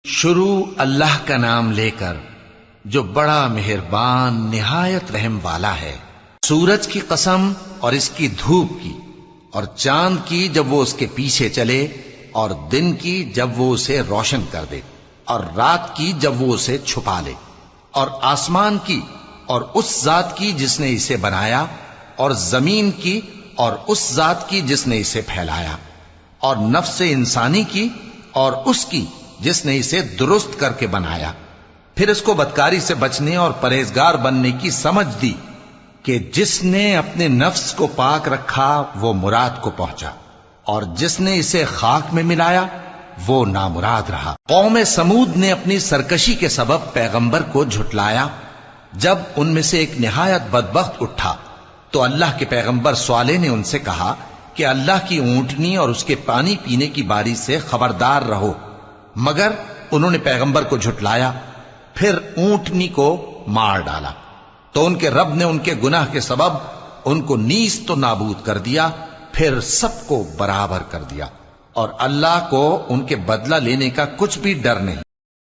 شروع اللہ کا نام لے کر جو بڑا مہربان نہایت رحم والا ہے۔ سورج کی قسم اور اس کی دھوپ کی، اور چاند کی جب وہ اس کے پیچھے چلے، اور دن کی جب وہ اسے روشن کر دے، اور رات کی جب وہ اسے چھپا لے، اور آسمان کی اور اس ذات کی جس نے اسے بنایا، اور زمین کی اور اس ذات کی جس نے اسے پھیلایا، اور نفس انسانی کی اور اس کی جس نے اسے درست کر کے بنایا، پھر اس کو بدکاری سے بچنے اور پرہیزگار بننے کی سمجھ دی کہ جس نے اپنے نفس کو پاک رکھا وہ مراد کو پہنچا، اور جس نے اسے خاک میں ملایا وہ نامراد رہا۔ قوم سمود نے اپنی سرکشی کے سبب پیغمبر کو جھٹلایا۔ جب ان میں سے ایک نہایت بدبخت اٹھا تو اللہ کے پیغمبر صالح نے ان سے کہا کہ اللہ کی اونٹنی اور اس کے پانی پینے کی باری سے خبردار رہو، مگر انہوں نے پیغمبر کو جھٹلایا، پھر اونٹنی کو مار ڈالا تو ان کے رب نے ان کے گناہ کے سبب ان کو نیست و نابود کر دیا، پھر سب کو برابر کر دیا، اور اللہ کو ان کے بدلہ لینے کا کچھ بھی ڈر نہیں۔